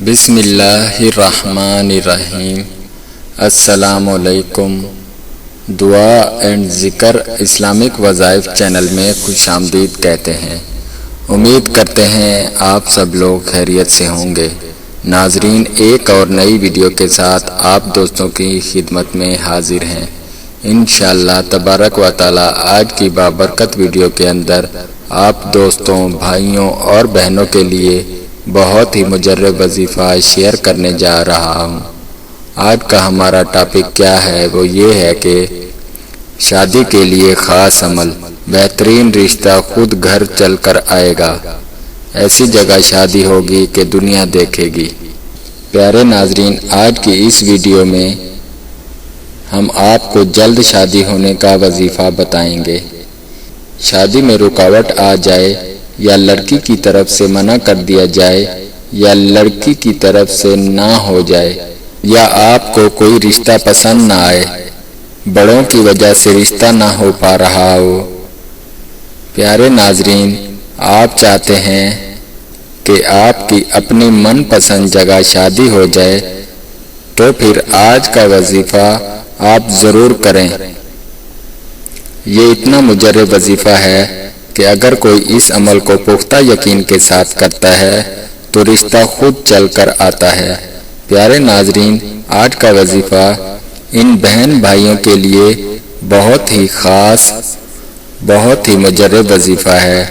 بسم اللہ الرحمن الرحیم۔ السلام علیکم۔ دعا اینڈ ذکر اسلامک وظائف چینل میں خوش آمدید کہتے ہیں۔ امید کرتے ہیں آپ سب لوگ خیریت سے ہوں گے۔ ناظرین، ایک اور نئی ویڈیو کے ساتھ آپ دوستوں کی خدمت میں حاضر ہیں۔ انشاءاللہ تبارک و تعالی آج کی بابرکت ویڈیو کے اندر آپ دوستوں، بھائیوں اور بہنوں کے لیے بہت ہی مجرب وظیفہ شیئر کرنے جا رہا ہوں۔ آج کا ہمارا ٹاپک کیا ہے؟ وہ یہ ہے کہ شادی کے لیے خاص عمل، بہترین رشتہ خود گھر چل کر آئے گا، ایسی جگہ شادی ہوگی کہ دنیا دیکھے گی۔ پیارے ناظرین، آج کی اس ویڈیو میں ہم آپ کو جلد شادی ہونے کا وظیفہ بتائیں گے۔ شادی میں رکاوٹ آ جائے یا لڑکی کی طرف سے منع کر دیا جائے یا لڑکی کی طرف سے نہ ہو جائے یا آپ کو کوئی رشتہ پسند نہ آئے، بڑوں کی وجہ سے رشتہ نہ ہو پا رہا ہو۔ پیارے ناظرین، آپ چاہتے ہیں کہ آپ کی اپنی من پسند جگہ شادی ہو جائے تو پھر آج کا وظیفہ آپ ضرور کریں۔ یہ اتنا مجرب وظیفہ ہے کہ اگر کوئی اس عمل کو پختہ یقین کے ساتھ کرتا ہے تو رشتہ خود چل کر آتا ہے۔ پیارے ناظرین، آج کا وظیفہ ان بہن بھائیوں کے لیے بہت ہی خاص، بہت ہی مجرب وظیفہ ہے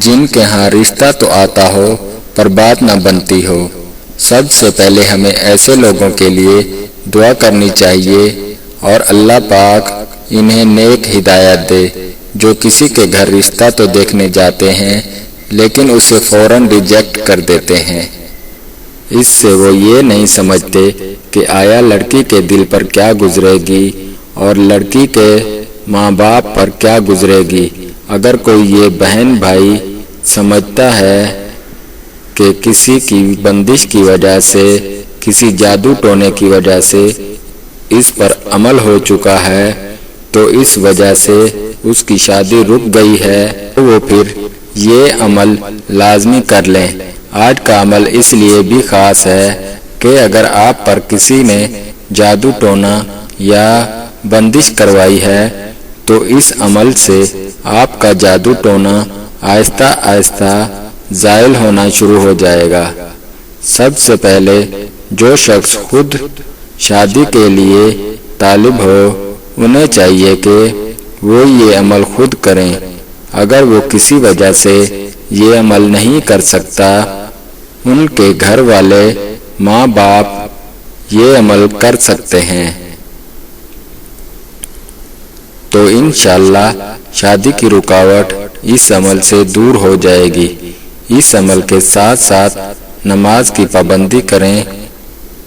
جن کے ہاں رشتہ تو آتا ہو پر بات نہ بنتی ہو۔ سب سے پہلے ہمیں ایسے لوگوں کے لیے دعا کرنی چاہیے اور اللہ پاک انہیں نیک ہدایت دے جو کسی کے گھر رشتہ تو دیکھنے جاتے ہیں لیکن اسے فوراً ریجیکٹ کر دیتے ہیں۔ اس سے وہ یہ نہیں سمجھتے کہ آیا لڑکی کے دل پر کیا گزرے گی اور لڑکی کے ماں باپ پر کیا گزرے گی۔ اگر کوئی یہ بہن بھائی سمجھتا ہے کہ کسی کی بندش کی وجہ سے، کسی جادو ٹونے کی وجہ سے اس پر عمل ہو چکا ہے تو اس وجہ سے اس کی شادی رک گئی ہے، تو وہ پھر یہ عمل لازمی کر لیں۔ آج کا عمل اس لیے بھی خاص ہے کہ اگر آپ پر کسی نے جادو ٹونا یا بندش کروائی ہے تو اس عمل سے آپ کا جادو ٹونا آہستہ آہستہ زائل ہونا شروع ہو جائے گا۔ سب سے پہلے جو شخص خود شادی کے لیے طالب ہو انہیں چاہیے کہ وہ یہ عمل خود کریں۔ اگر وہ کسی وجہ سے یہ عمل نہیں کر سکتا، ان کے گھر والے، ماں باپ یہ عمل کر سکتے ہیں تو انشاءاللہ شادی کی رکاوٹ اس عمل سے دور ہو جائے گی۔ اس عمل کے ساتھ ساتھ نماز کی پابندی کریں۔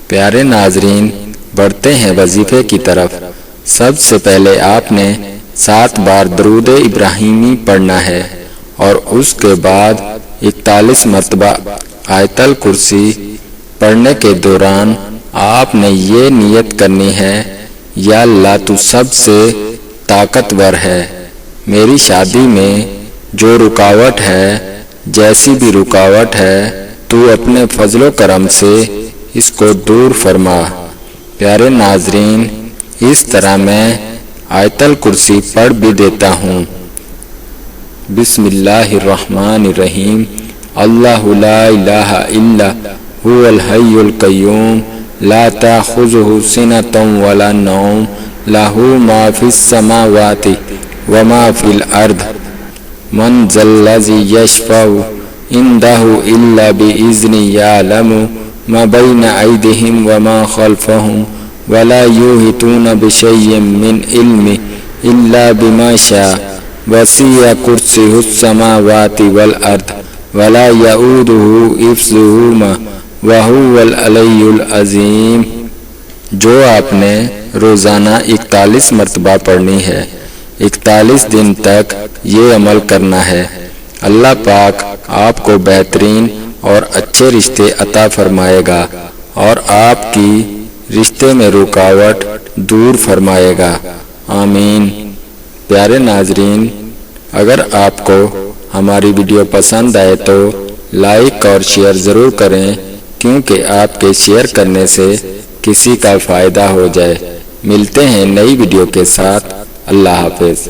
پیارے ناظرین، بڑھتے ہیں وظیفے کی طرف۔ سب سے پہلے آپ نے 7 بار درود ابراہیمی پڑھنا ہے اور اس کے بعد 41 مرتبہ آیت الکرسی پڑھنے کے دوران آپ نے یہ نیت کرنی ہے، یا اللہ تو سب سے طاقتور ہے، میری شادی میں جو رکاوٹ ہے، جیسی بھی رکاوٹ ہے، تو اپنے فضل و کرم سے اس کو دور فرما۔ پیارے ناظرین، اس طرح میں آیت الکرسی پڑھ بھی دیتا ہوں۔ بسم اللہ الرحمن الرحیم۔ اللہ لا الہ الا هو الحی القیوم لا تأخذہ سنۃ ولا نوم لہ ما فی السماوات وما فی الارض من ذا الذی یشفع عندہ الا بإذنہ یعلم ما بین ایدیہم وما خلفہم ولا یحیطون بشیء من علمہ الا بما شاء وسع کرسیہ السماوات والارض ولا یؤودہ حفظہما وہو العلی العظیم۔ جو آپ نے روزانہ 41 مرتبہ پڑھنی ہے، 41 دن تک یہ عمل کرنا ہے۔ اللہ پاک آپ کو بہترین اور اچھے رشتے عطا فرمائے گا اور آپ کی رشتے میں رکاوٹ دور فرمائے گا، آمین۔ پیارے ناظرین، اگر آپ کو ہماری ویڈیو پسند آئے تو لائک اور شیئر ضرور کریں کیونکہ آپ کے شیئر کرنے سے کسی کا فائدہ ہو جائے۔ ملتے ہیں نئی ویڈیو کے ساتھ۔ اللہ حافظ۔